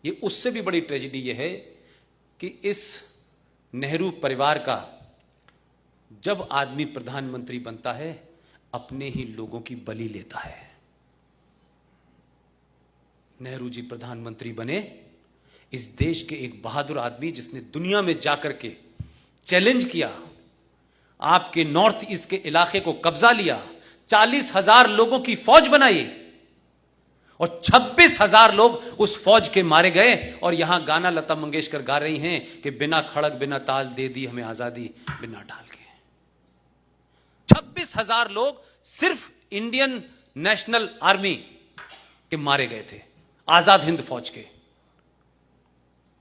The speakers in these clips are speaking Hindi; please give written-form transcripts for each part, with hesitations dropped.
ये उससे भी बड़ी ट्रेजेडी ये है कि इस नेहरू परिवार का जब आदमी प्रधानमंत्री बनता है अपने ही लोगों की बलि लेता है। नेहरू जी प्रधानमंत्री बने, इस देश के एक बहादुर आदमी जिसने दुनिया में जाकर के चैलेंज किया, आपके नॉर्थ ईस्ट के इलाके को कब्जा लिया, 40,000 लोगों की फौज बनाई और 26,000 लोग उस फौज के मारे गए। और यहां गाना लता मंगेशकर गा रही हैं कि बिना खड़क बिना ताल दे दी हमें आजादी बिना ढाल के। 26,000 लोग सिर्फ इंडियन नेशनल आर्मी के मारे गए थे, आजाद हिंद फौज के।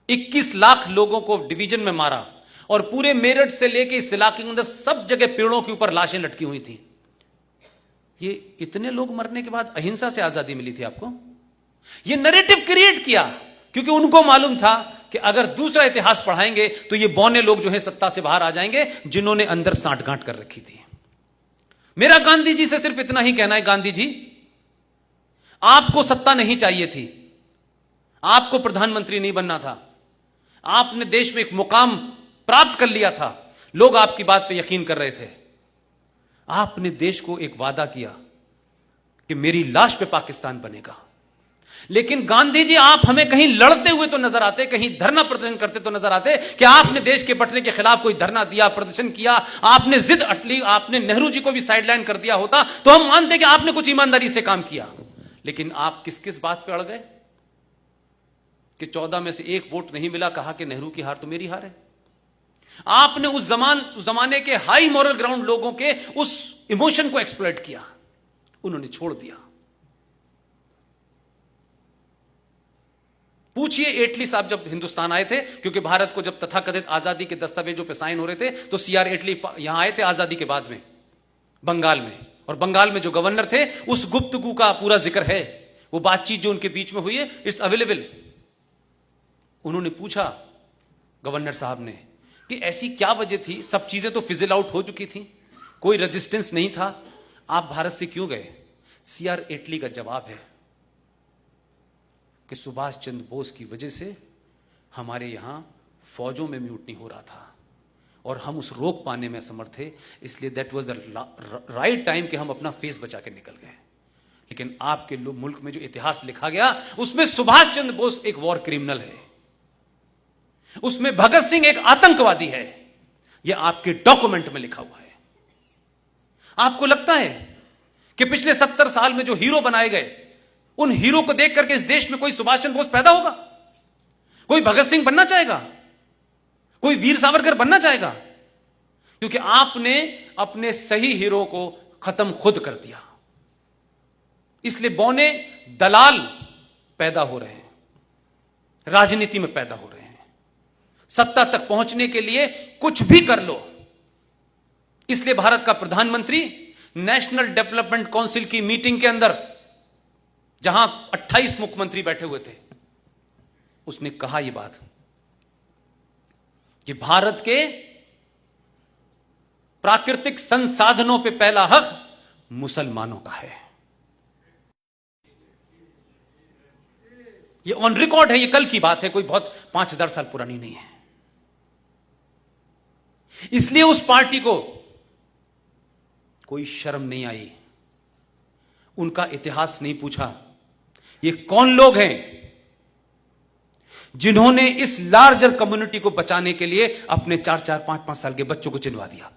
21 लाख लोगों को डिवीजन में मारा और पूरे मेरठ से लेके इस इलाके के अंदर सब जगह पेड़ों के ऊपर लाशें लटकी हुई थी। ये इतने लोग मरने के बाद अहिंसा से आजादी मिली थी आपको? ये नैरेटिव क्रिएट किया क्योंकि उनको मालूम था कि अगर दूसरा इतिहास पढ़ाएंगे तो ये बौने लोग जो है सत्ता से बाहर आ जाएंगे जिन्होंने अंदर सांठगांठ कर रखी थी। मेरा गांधी जी से सिर्फ इतना ही कहना है, गांधी जी आपको सत्ता नहीं चाहिए थी, आपको प्रधानमंत्री नहीं बनना था, आपने देश में एक मुकाम प्राप्त कर लिया था, लोग आपकी बात पे यकीन कर रहे थे। आपने देश को एक वादा किया कि मेरी लाश पे पाकिस्तान बनेगा, लेकिन गांधी जी आप हमें कहीं लड़ते हुए तो नजर आते, कहीं धरना प्रदर्शन करते तो नजर आते कि आपने देश के बंटने के खिलाफ कोई धरना दिया, प्रदर्शन किया, आपने जिद अटली, आपने नेहरू जी को भी साइडलाइन कर दिया होता तो हम मानते कि आपने कुछ ईमानदारी से काम किया। लेकिन आप किस किस बात पे अड़ गए कि 14 में से 1 वोट नहीं मिला, कहा कि नेहरू की हार तो मेरी हार है। आपने उस जमाने के हाई मॉरल ग्राउंड लोगों के उस इमोशन को एक्सप्लॉइट किया, उन्होंने छोड़ दिया। पूछिए एटली साहब जब हिंदुस्तान आए थे, क्योंकि भारत को जब तथाकथित आजादी के दस्तावेजों पे साइन हो रहे थे तो सीआर एटली यहां आए थे आजादी के बाद में बंगाल में, और बंगाल में जो गवर्नर थे उस गुप्तगू का पूरा जिक्र है, वो बातचीत जो उनके बीच में हुई है इट्स अवेलेबल। उन्होंने पूछा गवर्नर साहब ने कि ऐसी क्या वजह थी, सब चीजें तो फिजिल आउट हो चुकी थी, कोई रेजिस्टेंस नहीं था, आप भारत से क्यों गए? सीआर एटली का जवाब है कि सुभाष चंद्र बोस की वजह से हमारे यहां फौजों में म्यूटनी हो रहा था और हम उस रोक पाने में असमर्थ थे, इसलिए that was the right time कि हम अपना फेस बचा के निकल गए। लेकिन आपके मुल्क में जो इतिहास लिखा गया उसमें सुभाष चंद्र बोस एक वॉर क्रिमिनल है, उसमें भगत सिंह एक आतंकवादी है, यह आपके डॉक्यूमेंट में लिखा हुआ है। आपको लगता है कि पिछले 70 साल में जो हीरो बनाए गए उन हीरो को देख करके इस देश में कोई सुभाष चंद्र बोस पैदा होगा, कोई भगत सिंह बनना चाहेगा, कोई वीर सावरकर बनना चाहेगा? क्योंकि आपने अपने सही हीरो को खत्म खुद कर दिया। इसलिए बौने दलाल पैदा हो रहे हैं, राजनीति में पैदा हो रहे हैं, सत्ता तक पहुंचने के लिए कुछ भी कर लो। इसलिए भारत का प्रधानमंत्री नेशनल डेवलपमेंट काउंसिल की मीटिंग के अंदर, जहां 28 मुख्यमंत्री बैठे हुए थे, उसने कहा यह बात कि भारत के प्राकृतिक संसाधनों पे पहला हक मुसलमानों का है। ये ऑन रिकॉर्ड है, ये कल की बात है, कोई बहुत 5,000 साल पुरानी नहीं है। इसलिए उस पार्टी को कोई शर्म नहीं आई, उनका इतिहास नहीं पूछा, ये कौन लोग हैं जिन्होंने इस लार्जर कम्युनिटी को बचाने के लिए अपने 4-4, 5-5 साल के बच्चों को चिनवा दिया।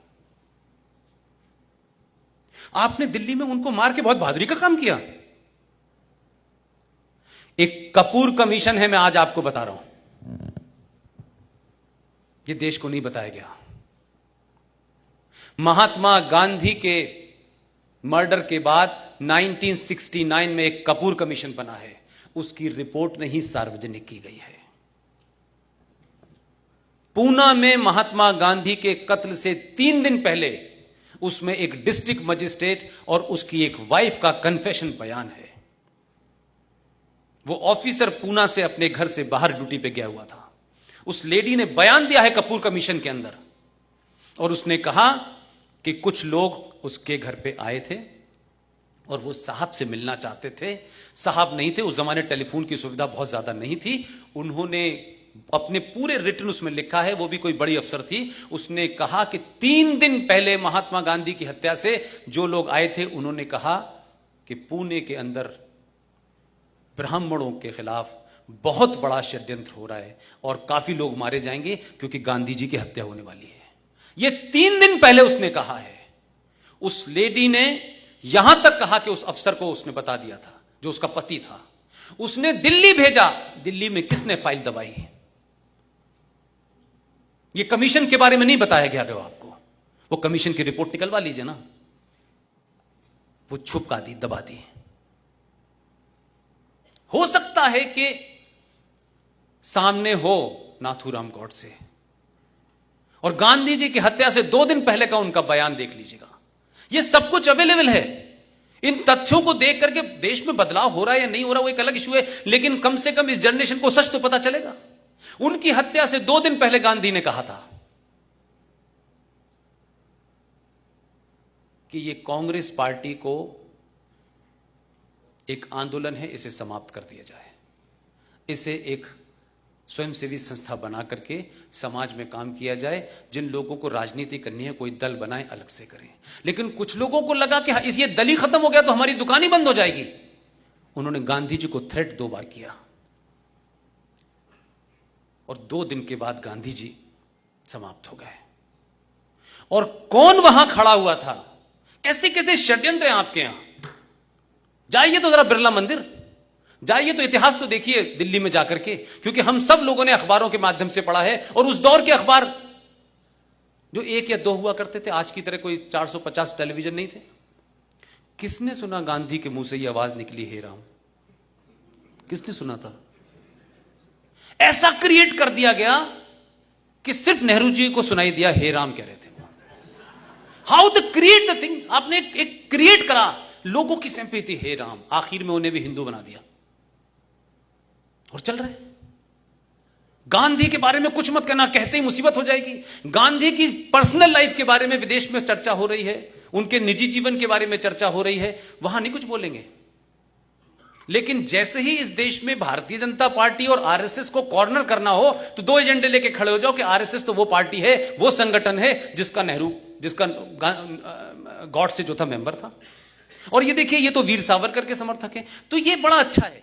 आपने दिल्ली में उनको मार के बहुत बहादुरी का काम किया। एक कपूर कमीशन है, मैं आज आपको बता रहा हूं, यह देश को नहीं बताया गया। महात्मा गांधी के मर्डर के बाद 1969 में एक कपूर कमीशन बना है, उसकी रिपोर्ट नहीं सार्वजनिक की गई है। पूना में महात्मा गांधी के कत्ल से 3 दिन पहले उसमें एक डिस्ट्रिक्ट मजिस्ट्रेट और उसकी एक वाइफ का कन्फेशन बयान है। वो ऑफिसर पूना से अपने घर से बाहर ड्यूटी पे गया हुआ था, उस लेडी ने बयान दिया है कपूर कमीशन के अंदर, और उसने कहा कि कुछ लोग उसके घर पे आए थे, और वो साहब से मिलना चाहते थे। साहब नहीं थे, उस जमाने टेलीफोन की सुविधा बहुत ज्यादा नहीं थी। उन्होंने अपने पूरे रिटर्न उसमें लिखा है, वो भी कोई बड़ी अफसर थी, उसने कहा कि 3 दिन पहले महात्मा गांधी की हत्या से जो लोग आए थे, उन्होंने कहा कि पुणे के अंदर ब्राह्मणों के खिलाफ बहुत बड़ा षड्यंत्र हो रहा है और काफी लोग मारे जाएंगे क्योंकि गांधी जी की हत्या होने वाली है। ये 3 दिन पहले उसने कहा है। उस लेडी ने यहां तक कहा कि उस अफसर को उसने बता दिया था, जो उसका पति था। उसने दिल्ली भेजा। दिल्ली में किसने फाइल दबाई? ये कमीशन के बारे में नहीं बताया गया आपको, वो कमीशन की रिपोर्ट निकलवा लीजिए ना। वो छुपका दी, दबा दी। हो सकता है कि सामने हो नाथूराम गॉडसे, और गांधी जी की हत्या से 2 दिन पहले का उनका बयान देख लीजिएगा। यह सब कुछ अवेलेबल है। इन तथ्यों को देख करके देश में बदलाव हो रहा है या नहीं हो रहा वो एक अलग इशू है, लेकिन कम से कम इस जनरेशन को सच तो पता चलेगा। उनकी हत्या से 2 दिन पहले गांधी ने कहा था कि यह कांग्रेस पार्टी को एक आंदोलन है, इसे समाप्त कर दिया जाए, इसे एक स्वयंसेवी संस्था बना करके समाज में काम किया जाए। जिन लोगों को राजनीति करनी है कोई दल बनाए, अलग से करें। लेकिन कुछ लोगों को लगा कि ये दल ही खत्म हो गया तो हमारी दुकान ही बंद हो जाएगी। उन्होंने गांधी जी को थ्रेट 2 बार किया और 2 दिन के बाद गांधी जी समाप्त हो गए। और कौन वहां खड़ा हुआ था? कैसे कैसे षड्यंत्र हैं आपके यहां। जाइए तो जरा बिरला मंदिर जाइए, तो इतिहास तो देखिए दिल्ली में जाकर के, क्योंकि हम सब लोगों ने अखबारों के माध्यम से पढ़ा है। और उस दौर के अखबार जो 1 या 2 हुआ करते थे, आज की तरह कोई 450 टेलीविजन नहीं थे। किसने सुना गांधी के मुंह से यह आवाज निकली, हे राम? किसने सुना था? ऐसा क्रिएट कर दिया गया कि सिर्फ नेहरू जी को सुनाई दिया हे राम कह रहे थे। How the create the things. आपने एक क्रिएट करा, लोगों की सिंपैथी हे राम, आखिर में उन्हें भी हिंदू बना दिया और चल रहे। गांधी के बारे में कुछ मत कहना, कहते ही मुसीबत हो जाएगी। गांधी की पर्सनल लाइफ के बारे में विदेश में चर्चा हो रही है, उनके निजी जीवन के बारे में चर्चा हो रही है, वहां नहीं कुछ बोलेंगे। लेकिन जैसे ही इस देश में भारतीय जनता पार्टी और आरएसएस को कॉर्नर करना हो तो 2 एजेंडे लेके खड़े हो जाओ कि आरएसएस तो वो पार्टी है, वो संगठन है जिसका गॉड से जो था मेंबर था। और ये देखिए, ये तो वीर सावरकर के समर्थक हैं। तो ये बड़ा अच्छा है,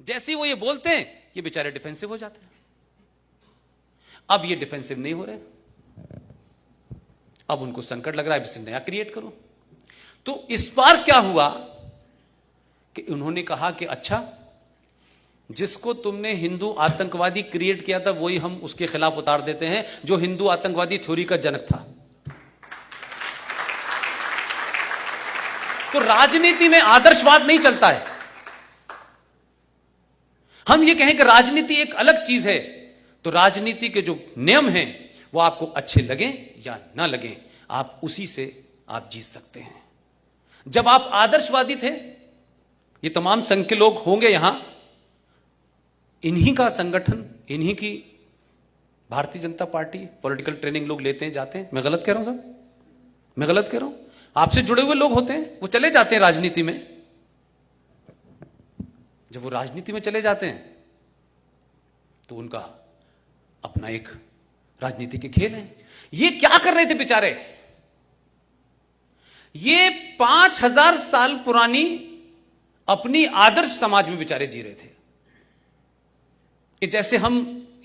जैसे ही वो ये बोलते हैं ये बेचारे डिफेंसिव हो जाते हैं। अब ये डिफेंसिव नहीं हो रहे, अब उनको संकट लग रहा है, इसे नया क्रिएट करो। तो इस बार क्या हुआ कि उन्होंने कहा कि अच्छा, जिसको तुमने हिंदू आतंकवादी क्रिएट किया था वही हम उसके खिलाफ उतार देते हैं, जो हिंदू आतंकवादी थ्योरी का जनक था। तो राजनीति में आदर्शवाद नहीं चलता है। हम ये कहें कि राजनीति एक अलग चीज है, तो राजनीति के जो नियम हैं वो आपको अच्छे लगें या ना लगें, आप उसी से आप जीत सकते हैं। जब आप आदर्शवादी थे, ये तमाम संघ के लोग होंगे यहां, इन्हीं का संगठन, इन्हीं की Bharatiya Janata party political training लोग लेते हैं, जाते हैं। मैं गलत कह रहा हूं साहब? मैं गलत कह रहा हूं? आपसे जुड़े हुए लोग होते हैं, वो चले जाते हैं राजनीति में। जब वो राजनीति में चले जाते हैं तो उनका अपना एक राजनीति के खेल है। ये क्या कर रहे थे बेचारे? ये 5000 साल पुरानी अपनी आदर्श समाज में बेचारे जी रहे थे कि जैसे हम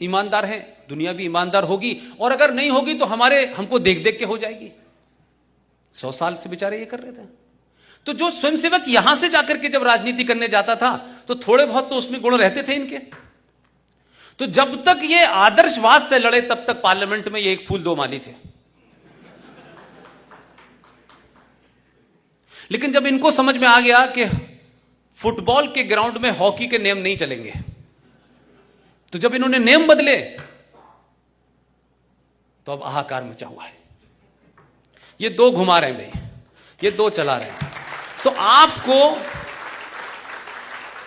ईमानदार हैं, दुनिया भी ईमानदार होगी, और अगर नहीं होगी तो हमको देख देख के हो जाएगी। 100 साल से बेचारे ये कर रहे थे। तो जो स्वयंसेवक यहां से जाकर के जब राजनीति करने जाता था तो थोड़े बहुत तो उसमें गुण रहते थे इनके। तो जब तक ये आदर्शवाद से लड़े तब तक पार्लियामेंट में ये 1 फूल 2 माली थे। लेकिन जब इनको समझ में आ गया कि फुटबॉल के ग्राउंड में हॉकी के नियम नहीं चलेंगे, तो जब इन्होंने नियम बदले तो अब हाहाकार मचा हुआ है। ये 2 घुमा रहे हैं भाई, ये 2 चला रहे हैं। तो आपको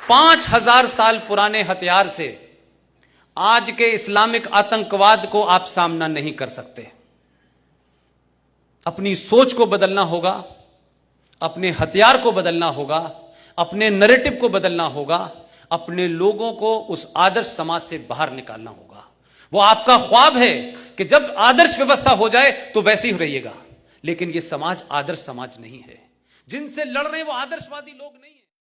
5000 साल पुराने हथियार से आज के इस्लामिक आतंकवाद को आप सामना नहीं कर सकते। अपनी सोच को बदलना होगा, अपने हथियार को बदलना होगा, अपने नैरेटिव को बदलना होगा, अपने लोगों को उस आदर्श समाज से बाहर निकालना होगा। वो आपका ख्वाब है कि जब आदर्श व्यवस्था हो जाए तो वैसे ही रहिएगा, लेकिन ये समाज आदर्श समाज नहीं है। जिनसे लड़ रहे हैं वो आदर्शवादी लोग नहीं है।